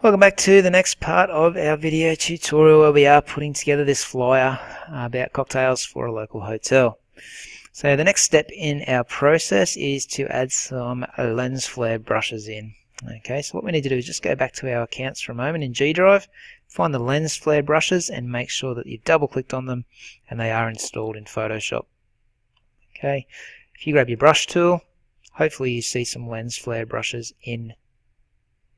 Welcome back to the next part of our video tutorial where we are putting together this flyer about cocktails for a local hotel. So the next step in our process is to add some lens flare brushes in. Okay, so what we need to do is just go back to our accounts for a moment in G Drive, find the lens flare brushes and make sure that you've double clicked on them and they are installed in Photoshop. Okay, if you grab your brush tool, hopefully you see some lens flare brushes in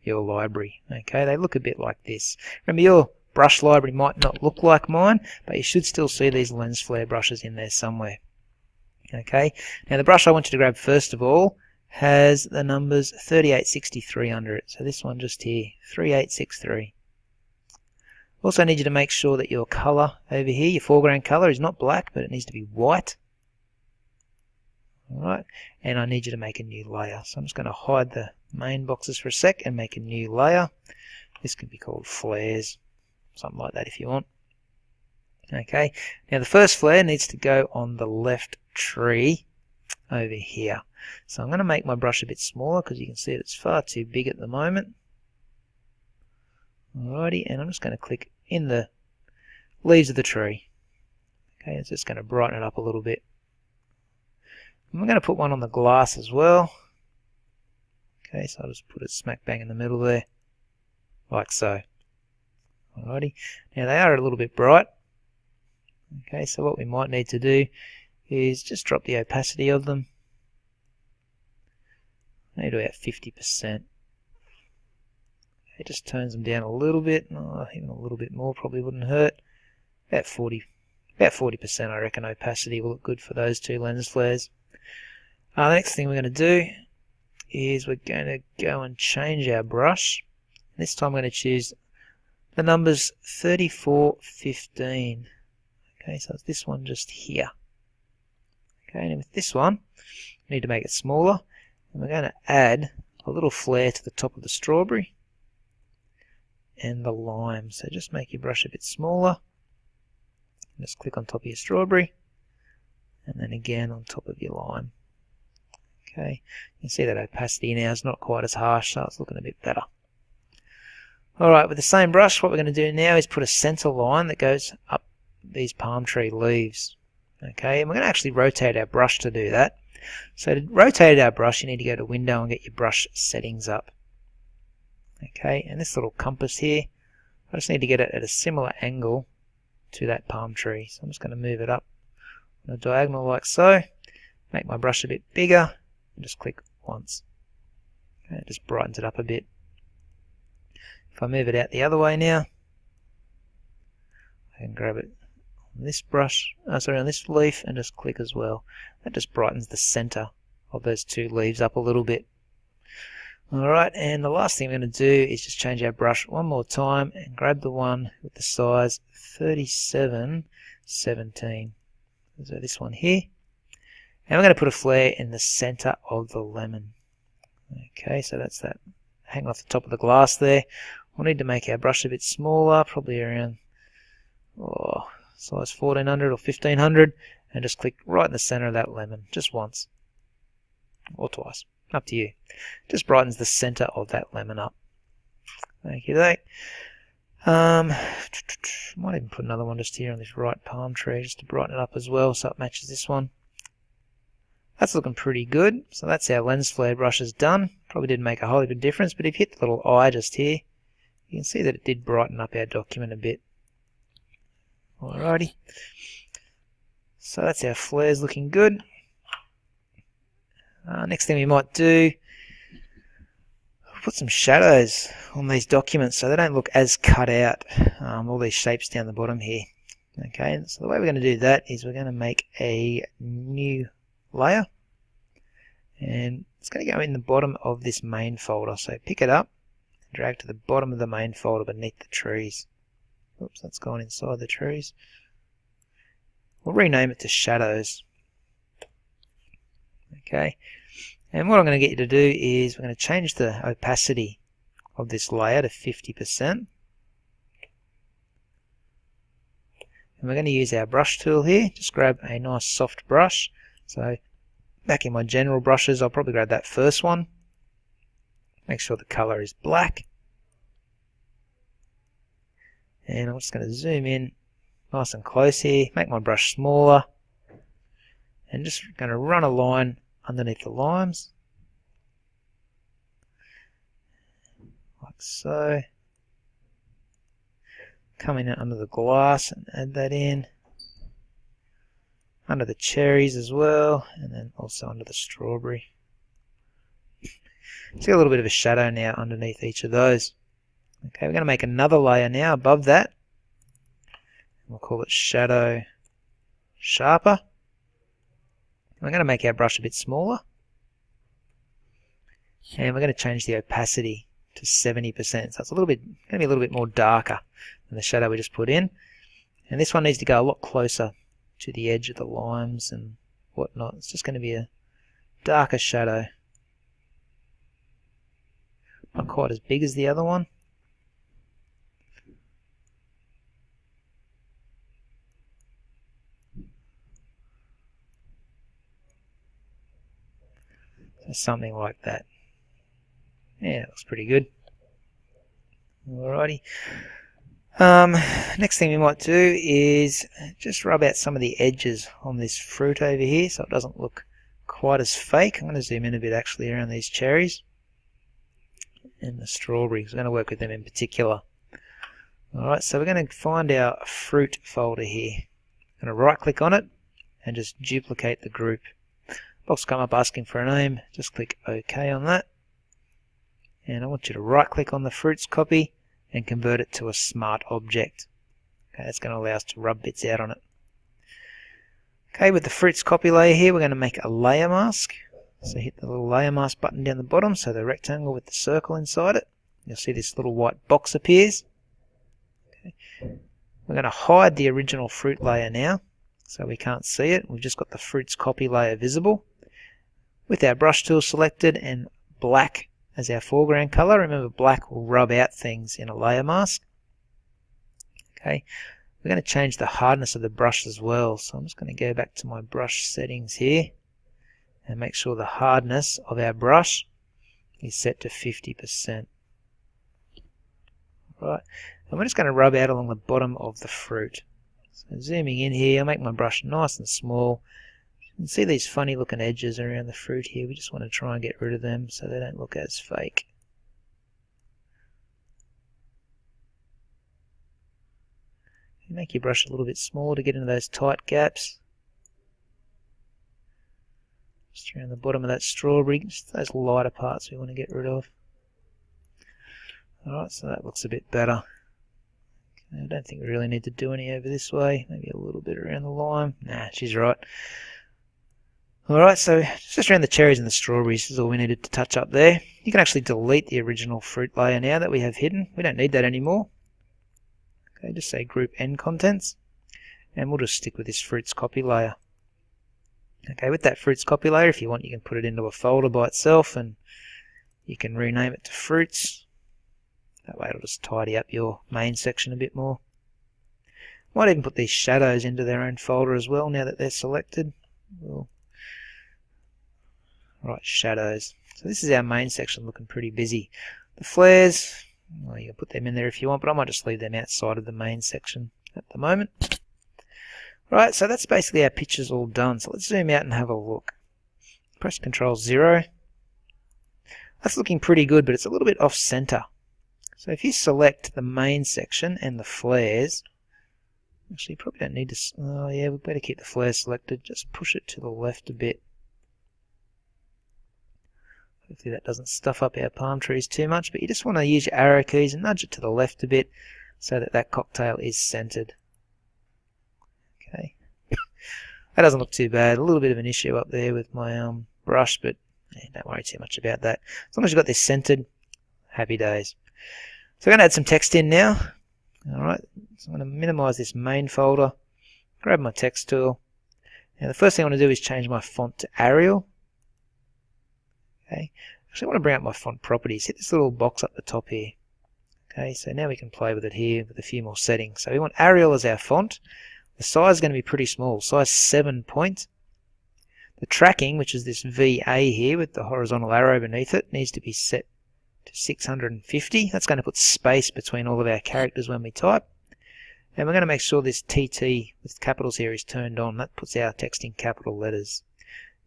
your library. Okay, they look a bit like this. Remember, your brush library might not look like mine, but you should still see these lens flare brushes in there somewhere. Okay, now the brush I want you to grab first of all has the numbers 3863 under it. So this one just here, 3863. Also need you to make sure that your color over here, your foreground color, is not black, but it needs to be white. Alright, and I need you to make a new layer. So I'm just going to hide the main boxes for a sec and make a new layer. This could be called flares, something like that if you want. Okay, now the first flare needs to go on the left tree over here. So I'm going to make my brush a bit smaller because you can see it's far too big at the moment. Alrighty, and I'm just going to click in the leaves of the tree. Okay, it's just going to brighten it up a little bit. I'm going to put one on the glass as well. Okay, so I'll just put it smack bang in the middle there, like so. Alrighty, now they are a little bit bright. Okay, so what we might need to do is just drop the opacity of them. Maybe about 50%. It just turns them down a little bit, even a little bit more probably wouldn't hurt. About 40% I reckon opacity will look good for those two lens flares. The next thing we're going to do is we're going to go and change our brush. This time I'm going to choose the numbers 3415. Okay, so it's this one just here. Okay, and with this one, we need to make it smaller. And we're going to add a little flare to the top of the strawberry and the lime. So just make your brush a bit smaller. Just click on top of your strawberry and then again on top of your lime. Okay, you can see that opacity now is not quite as harsh, so it's looking a bit better. Alright, with the same brush, what we're going to do now is put a center line that goes up these palm tree leaves. Okay, and we're going to actually rotate our brush to do that. So to rotate our brush, you need to go to Window and get your brush settings up. Okay, and this little compass here, I just need to get it at a similar angle to that palm tree. So I'm just going to move it up on a diagonal like so, make my brush a bit bigger, and just click once. Okay, it just brightens it up a bit. If I move it out the other way now, I can grab it on this brush, on this leaf, and just click as well. That just brightens the center of those two leaves up a little bit. Alright, and the last thing we're going to do is just change our brush one more time and grab the one with the size 3717. So this one here. And we're going to put a flare in the center of the lemon. Okay, so that's that hanging off the top of the glass there. We'll need to make our brush a bit smaller, probably around size 1400 or 1500, and just click right in the center of that lemon, just once or twice, up to you. Just brightens the center of that lemon up. Thank you. Might even put another one just here on this right palm tree just to brighten it up as well, so it matches this one. That's looking pretty good. So that's our lens flare brushes done. Probably didn't make a whole big difference, but if you hit the little eye just here, you can see that it did brighten up our document a bit. Alrighty. So that's our flares looking good. Next thing we might do, put some shadows on these documents so they don't look as cut out, all these shapes down the bottom here. Okay, so the way we're going to do that is we're going to make a new layer, and it's going to go in the bottom of this main folder. So pick it up and drag to the bottom of the main folder beneath the trees. Oops, that's gone inside the trees. We'll rename it to shadows. Okay, and what I'm going to get you to do is we're going to change the opacity of this layer to 50%. And we're going to use our brush tool here. Just grab a nice soft brush. So back in my general brushes, I'll probably grab that first one. Make sure the color is black. And I'm just going to zoom in nice and close here, make my brush smaller, and just going to run a line underneath the limes, like so. Come in under the glass and add that in, under the cherries as well, and then also under the strawberry. See a little bit of a shadow now underneath each of those. Okay, we're going to make another layer now above that. We'll call it Shadow Sharper. We're going to make our brush a bit smaller. And we're going to change the opacity to 70%. So it's going to be a little bit more darker than the shadow we just put in. And this one needs to go a lot closer to the edge of the limes and whatnot. It's just going to be a darker shadow. Not quite as big as the other one. So something like that. Yeah, that looks pretty good. Alrighty. Next thing we might do is just rub out some of the edges on this fruit over here so it doesn't look quite as fake. I'm going to zoom in a bit actually around these cherries and the strawberries. We're going to work with them in particular. Alright, so we're going to find our fruit folder here. I'm going to right click on it and just duplicate the group. Box will come up asking for a name. Just click OK on that. And I want you to right click on the fruits copy and convert it to a smart object. Okay, that's going to allow us to rub bits out on it. Okay, with the fruits copy layer here, we're going to make a layer mask. So hit the little layer mask button down the bottom, so the rectangle with the circle inside it. You'll see this little white box appears. Okay. We're going to hide the original fruit layer now, so we can't see it. We've just got the fruits copy layer visible. With our brush tool selected and black as our foreground color. Remember, black will rub out things in a layer mask. Okay, we're going to change the hardness of the brush as well. So I'm just going to go back to my brush settings here and make sure the hardness of our brush is set to 50%. Right, and we're just going to rub out along the bottom of the fruit. So zooming in here, I'll make my brush nice and small. You can see these funny looking edges around the fruit here. We just want to try and get rid of them so they don't look as fake. You make your brush a little bit smaller to get into those tight gaps. Just around the bottom of that strawberry, just those lighter parts we want to get rid of. Alright, so that looks a bit better. Okay, I don't think we really need to do any over this way. Maybe a little bit around the lime. Nah, she's right. Alright, so just around the cherries and the strawberries is all we needed to touch up there. You can actually delete the original fruit layer now that we have hidden. We don't need that anymore. Okay, just say group N contents, and we'll just stick with this fruits copy layer. Okay, with that fruits copy layer, if you want, you can put it into a folder by itself, and you can rename it to fruits. That way it'll just tidy up your main section a bit more. Might even put these shadows into their own folder as well now that they're selected. Right, shadows. So this is our main section looking pretty busy. The flares, well, you can put them in there if you want, but I might just leave them outside of the main section at the moment. Right, so that's basically our pictures all done. So let's zoom out and have a look. Press Ctrl 0. That's looking pretty good, but it's a little bit off center. So if you select the main section and the flares, actually you probably don't need to, oh yeah, we better keep the flares selected. Just push it to the left a bit. Hopefully that doesn't stuff up our palm trees too much, but you just want to use your arrow keys and nudge it to the left a bit so that that cocktail is centered. Okay, that doesn't look too bad. A little bit of an issue up there with my brush, but yeah, don't worry too much about that. As long as you've got this centered, happy days. So we're going to add some text in now. Alright, so I'm going to minimize this main folder, grab my text tool. Now the first thing I want to do is change my font to Arial. Okay, actually I want to bring up my font properties. Hit this little box up the top here. Okay, so now we can play with it here with a few more settings. So we want Arial as our font. The size is going to be pretty small, size 7 point. The tracking, which is this VA here with the horizontal arrow beneath it, needs to be set to 650. That's going to put space between all of our characters when we type. And we're going to make sure this TT with capitals here is turned on. That puts our text in capital letters.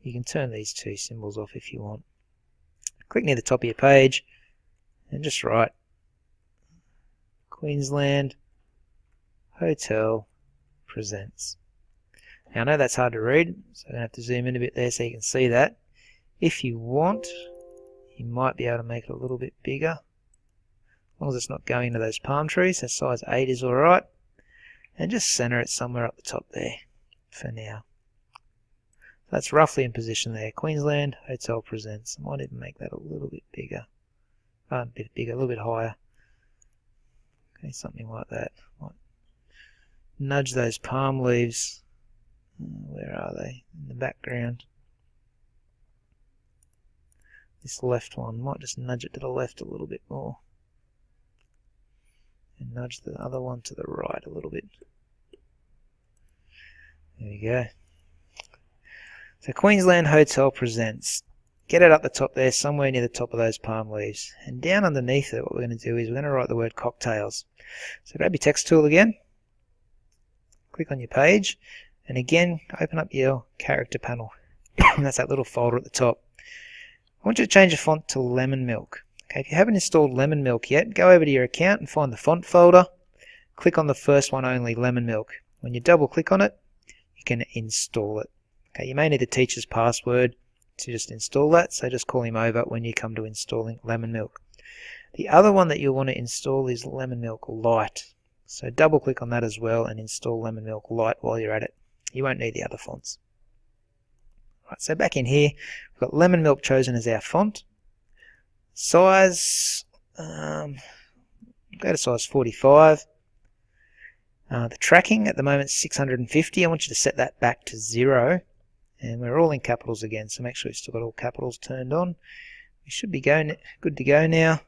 You can turn these two symbols off if you want. Click near the top of your page and just write Queensland Hotel Presents. Now I know that's hard to read, so I'm going to have to zoom in a bit there so you can see that. If you want, you might be able to make it a little bit bigger, as long as it's not going into those palm trees. So size 8 is alright. And just center it somewhere up the top there for now. That's roughly in position there. Queensland Hotel Presents. I might even make that a little bit bigger. A little bit higher. Okay, something like that. Might nudge those palm leaves. Where are they? In the background. This left one, might just nudge it to the left a little bit more. And nudge the other one to the right a little bit. There we go. So Queensland Hotel Presents. Get it up the top there, somewhere near the top of those palm leaves. And down underneath it, what we're going to do is we're going to write the word cocktails. So grab your text tool again. Click on your page. And again, open up your character panel. And that's that little folder at the top. I want you to change the font to Lemon Milk. Okay, if you haven't installed Lemon Milk yet, go over to your account and find the font folder. Click on the first one only, Lemon Milk. When you double click on it, you can install it. Okay, you may need the teacher's password to just install that, so just call him over when you come to installing Lemon Milk. The other one that you'll want to install is Lemon Milk Lite. So double click on that as well and install Lemon Milk Lite while you're at it. You won't need the other fonts. Right, so back in here, we've got Lemon Milk chosen as our font. Size, go to size 45. The tracking at the moment is 650. I want you to set that back to 0. And we're all in capitals again, so make sure you've still got all capitals turned on. We should be good to go now.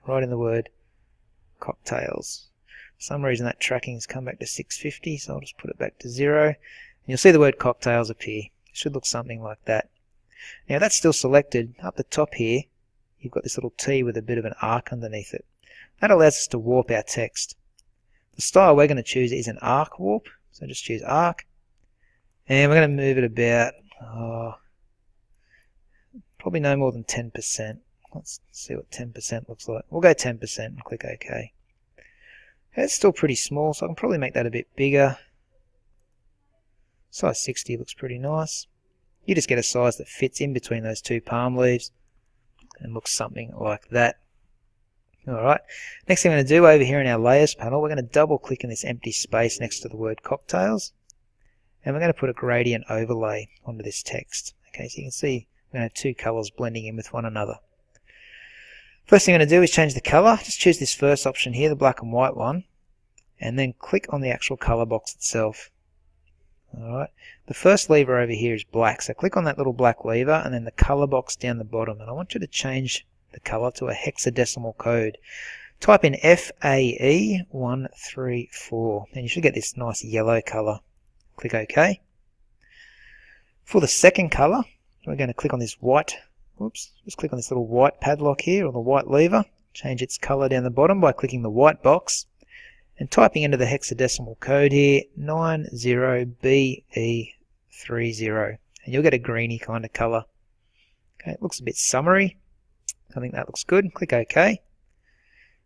Right in the word cocktails. For some reason that tracking has come back to 650, so I'll just put it back to 0. And you'll see the word cocktails appear. It should look something like that. Now that's still selected. Up the top here, you've got this little T with a bit of an arc underneath it. That allows us to warp our text. The style we're going to choose is an arc warp, so just choose arc. And we're going to move it about, probably no more than 10%. Let's see what 10% looks like. We'll go 10% and click OK. It's still pretty small, so I can probably make that a bit bigger. Size 60 looks pretty nice. You just get a size that fits in between those two palm leaves and looks something like that. Alright, next thing I'm going to do over here in our layers panel, we're going to double click in this empty space next to the word cocktails. And we're going to put a gradient overlay onto this text. Okay, so you can see we're going to have two colours blending in with one another. First thing I'm going to do is change the colour. Just choose this first option here, the black and white one, and then click on the actual colour box itself. Alright, the first lever over here is black, so click on that little black lever and then the colour box down the bottom, and I want you to change the colour to a hexadecimal code. Type in FAE134 and you should get this nice yellow colour. Click OK. For the second colour, we're going to click on this white, just click on this little white padlock here, or the white lever. Change its colour down the bottom by clicking the white box and typing into the hexadecimal code here, 90BE30, and you'll get a greeny kind of colour. Okay, it looks a bit summery. I think that looks good. Click OK.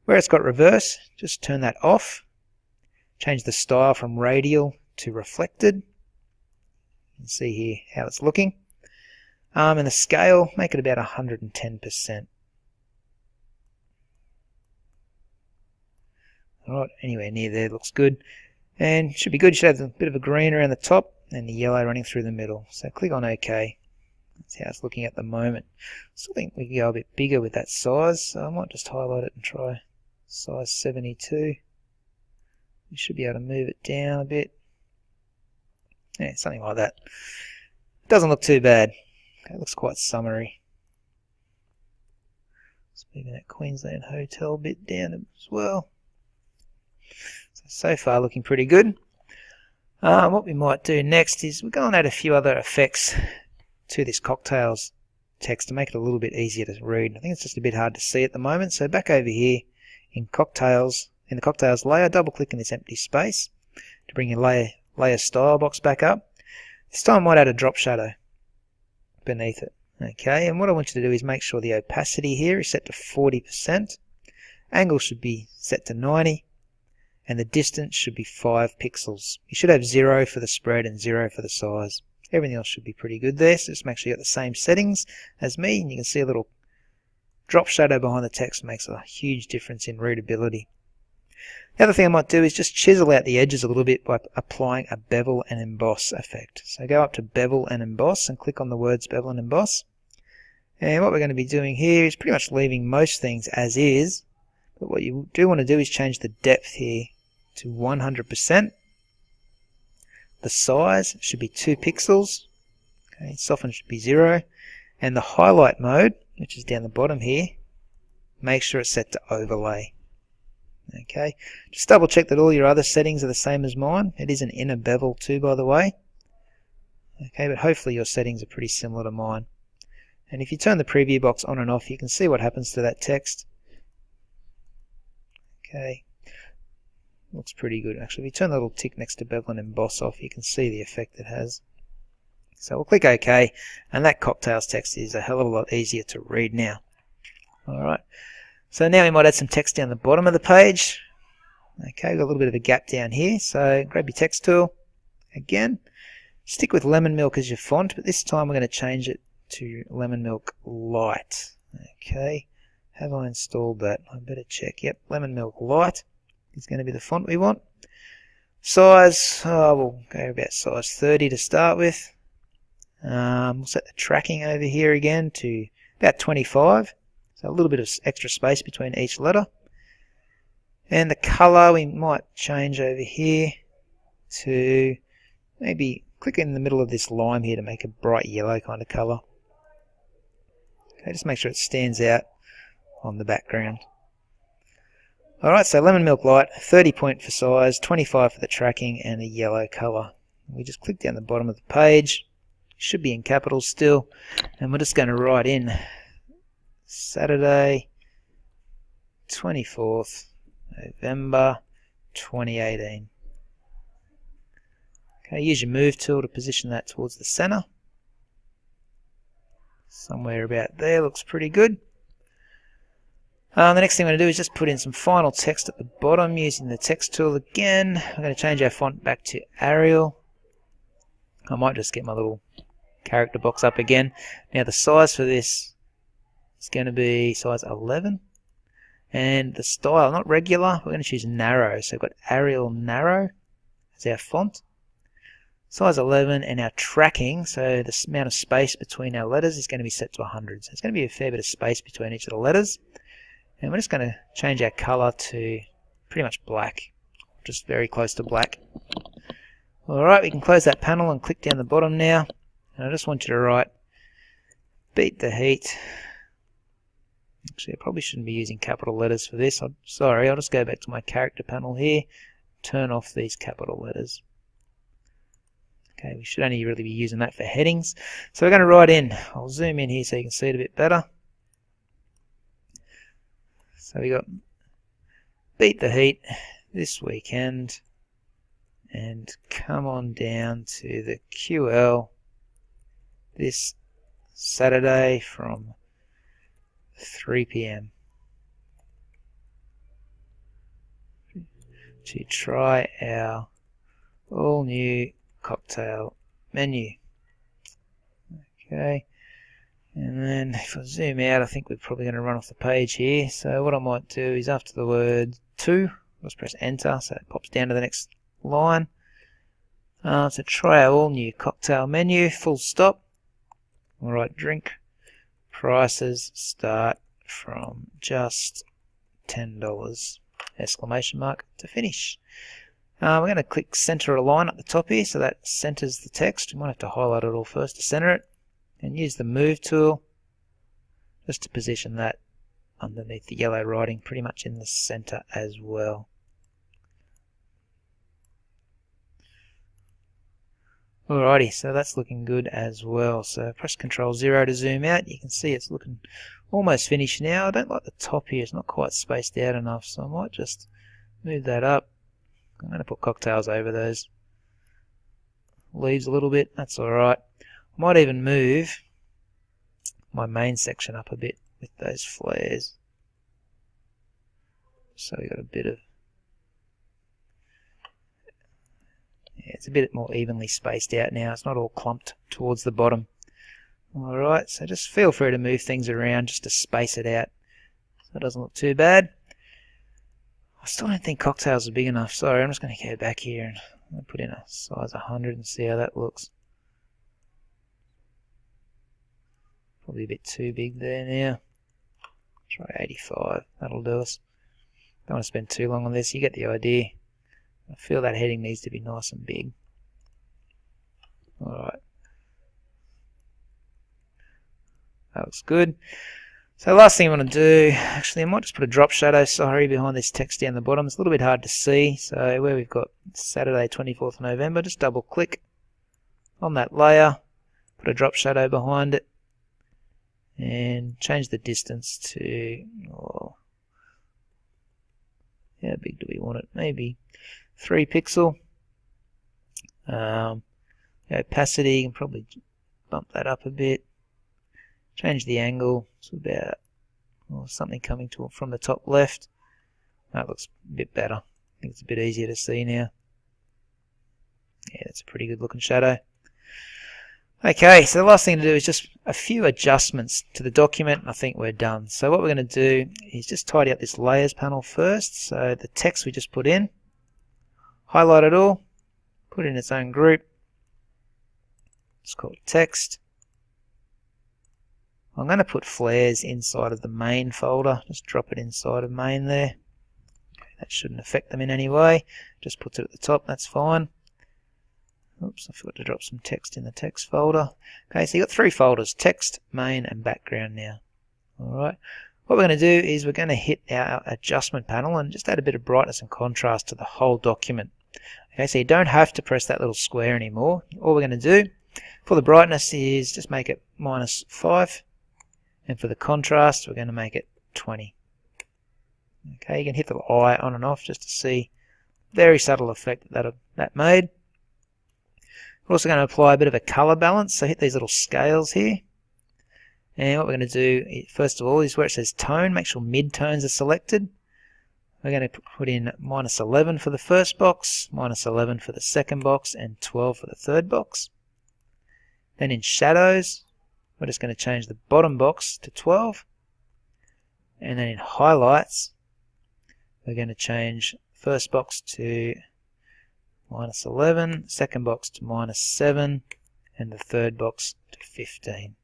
Where it's got reverse, just turn that off. Change the style from radial to reflected. You can see here how it's looking. And the scale, make it about 110%. Alright, anywhere near there looks good. And should be good. You should have a bit of a green around the top and the yellow running through the middle. So click on OK. That's how it's looking at the moment. Still think we can go a bit bigger with that size, so I might just highlight it and try size 72. You should be able to move it down a bit. Yeah, something like that. Doesn't look too bad. Okay, it looks quite summery. Let's move that Queensland Hotel bit down as well. So far looking pretty good. What we might do next is we're going to add a few other effects to this cocktails text to make it a little bit easier to read. I think it's just a bit hard to see at the moment. So back over here in cocktails, in the cocktails layer, double click in this empty space to bring your layer style box back up. This time I might add a drop shadow beneath it. Okay, and what I want you to do is make sure the opacity here is set to 40%, angle should be set to 90, and the distance should be 5 pixels. You should have 0 for the spread and 0 for the size. Everything else should be pretty good there, so just make sure you got the same settings as me, and you can see a little drop shadow behind the text makes a huge difference in readability. The other thing I might do is just chisel out the edges a little bit by applying a bevel and emboss effect. So go up to bevel and emboss and click on the words bevel and emboss. And what we're going to be doing here is pretty much leaving most things as is, but what you do want to do is change the depth here to 100%. The size should be 2 pixels. Okay, soften should be 0. And the highlight mode, which is down the bottom here, make sure it's set to overlay. Okay, just double check that all your other settings are the same as mine. It is an inner bevel too, by the way. Okay, but hopefully your settings are pretty similar to mine. And if you turn the preview box on and off, you can see what happens to that text. Okay, looks pretty good. Actually, if you turn the little tick next to bevel and emboss off, you can see the effect it has. So we'll click OK, and that cocktails text is a hell of a lot easier to read now. Alright, so now we might add some text down the bottom of the page. Okay, we've got a little bit of a gap down here, so grab your text tool. Again, stick with Lemon Milk as your font, but this time we're going to change it to Lemon Milk Light. Okay, have I installed that? I better check. Yep, Lemon Milk Light is going to be the font we want. Size, we'll go about size 30 to start with. We'll set the tracking over here again to about 25. So a little bit of extra space between each letter. And the colour we might change over here to maybe click in the middle of this lime here to make a bright yellow kind of colour. Okay, just make sure it stands out on the background. Alright, so Lemon Milk Light, 30 point for size, 25 for the tracking, and a yellow colour. We just click down the bottom of the page. Should be in capitals still, and we're just going to write in Saturday 24th November 2018. Okay, use your move tool to position that towards the center. Somewhere about there looks pretty good. The next thing I'm going to do is just put in some final text at the bottom using the text tool again. I'm going to change our font back to Arial. I might just get my little character box up again. Now the size for this is going to be size 11. And the style, not regular, we're going to choose narrow. So we've got Arial Narrow as our font. Size 11, and our tracking, so the amount of space between our letters is going to be set to 100. So it's going to be a fair bit of space between each of the letters. And we're just going to change our colour to pretty much black, just very close to black. Alright, we can close that panel and click down the bottom now. And I just want you to write, beat the heat. Actually, I probably shouldn't be using capital letters for this. Sorry, I'll just go back to my character panel here, turn off these capital letters. Okay, we should only really be using that for headings. So we're going to write in, I'll zoom in here so you can see it a bit better. So we got beat the heat this weekend and come on down to the QL this Saturday from 3 PM to try our all new cocktail menu. Okay, and then if I zoom out, I think we're probably going to run off the page here. So what I might do is after the word to, let's press enter so it pops down to the next line. So try our all new cocktail menu, full stop. Alright, drink prices start from just $10 exclamation mark to finish. We're going to click center align at the top here so that centers the text. We might have to highlight it all first to center it, and use the move tool just to position that underneath the yellow writing pretty much in the center as well. Alrighty, so that's looking good as well. So press Ctrl 0 to zoom out. You can see it's looking almost finished now. I don't like the top here, it's not quite spaced out enough, so I might just Move that up. I'm going to put cocktails over those leaves a little bit. That's alright. I might even move my main section up a bit with those flares. So we got a bit of... Yeah, it's a bit more evenly spaced out now. It's not all clumped towards the bottom. Alright, so just feel free to move things around just to space it out. So it doesn't look too bad. I still don't think cocktails are big enough. Sorry, I'm just going to go back here and put in a size 100 and see how that looks. Probably a bit too big there now. Try 85. That'll do us. Don't want to spend too long on this. You get the idea. I feel that heading needs to be nice and big. Alright. That looks good. So the last thing I want to do, actually I might just put a drop shadow, behind this text down the bottom. It's a little bit hard to see. So where we've got Saturday 24th of November, just double click on that layer, put a drop shadow behind it, and change the distance to, how big do we want it? Maybe 3 pixel. The opacity, you can probably bump that up a bit. Change the angle to about something coming from the top left. That looks a bit better. I think it's a bit easier to see now. Yeah, that's a pretty good looking shadow. Okay, so the last thing to do is just a few adjustments to the document, and I think we're done. So what we're going to do is just tidy up this layers panel first. So the text we just put in, highlight it all, put it in its own group. It's called text. I'm going to put flares inside of the main folder. Just drop it inside of main there. Okay, that shouldn't affect them in any way. Just puts it at the top, that's fine. Oops, I forgot to drop some text in the text folder. Okay, so you've got 3 folders, text, main, and background now. Alright, what we're going to do is we're going to hit our adjustment panel and just add a bit of brightness and contrast to the whole document. Okay, so you don't have to press that little square anymore. All we're going to do for the brightness is just make it -5. And for the contrast, we're going to make it 20. Okay, you can hit the eye on and off just to see very subtle effect that made. We're also going to apply a bit of a color balance, so hit these little scales here. And what we're going to do, first of all, is where it says tone, make sure mid-tones are selected. We're going to put in -11 for the first box, -11 for the second box, and 12 for the third box. Then in shadows, we're just going to change the bottom box to 12. And then in highlights, we're going to change first box to -11, second box to -7, and the third box to 15.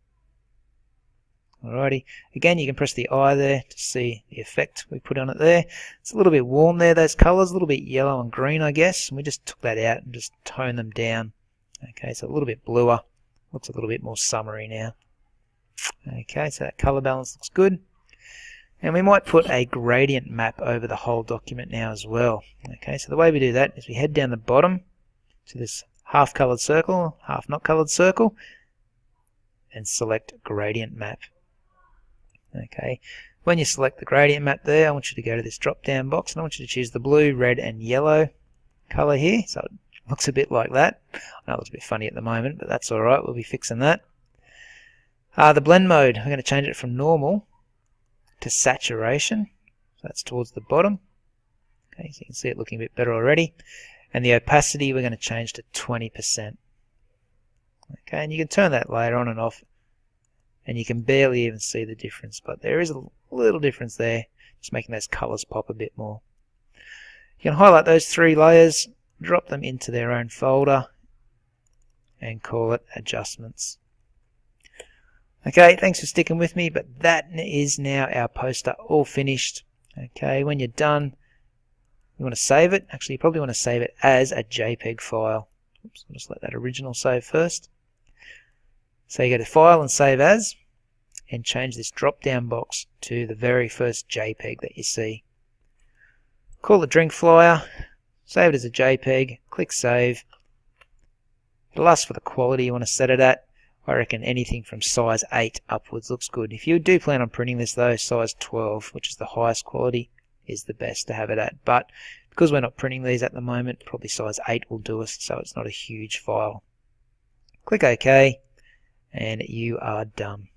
Alrighty, again you can press the eye there to see the effect we put on it there. It's a little bit warm there, those colours, a little bit yellow and green I guess, and we just took that out and just toned them down. Okay, so a little bit bluer, looks a little bit more summery now. Okay, so that colour balance looks good. And we might put a gradient map over the whole document now as well. Okay, so the way we do that is we head down the bottom to this half coloured circle, half not coloured circle, and select gradient map. Okay, when you select the gradient map there, I want you to go to this drop down box and I want you to choose the blue, red and yellow colour here. So it looks a bit like that. I know it looks a bit funny at the moment, but that's alright, we'll be fixing that. The blend mode, we're going to change it from normal to saturation. So that's towards the bottom. Okay, so you can see it looking a bit better already. And the opacity we're going to change to 20%. Okay, and you can turn that later on and off, and you can barely even see the difference, but there is a little difference there, just making those colours pop a bit more. You can highlight those 3 layers, drop them into their own folder, and call it adjustments. Okay, thanks for sticking with me, but that is now our poster all finished. Okay, when you're done, you want to save it. Actually, you probably want to save it as a JPEG file. Oops, I'll just let that original save first. So you go to File and Save As, and change this drop-down box to the very first JPEG that you see. Call it Drink Flyer, save it as a JPEG, click Save. It'll ask for the quality you want to set it at. I reckon anything from size 8 upwards looks good. If you do plan on printing this though, size 12, which is the highest quality, is the best to have it at. But Because we're not printing these at the moment, probably size 8 will do us, so it's not a huge file. Click OK, and you are done.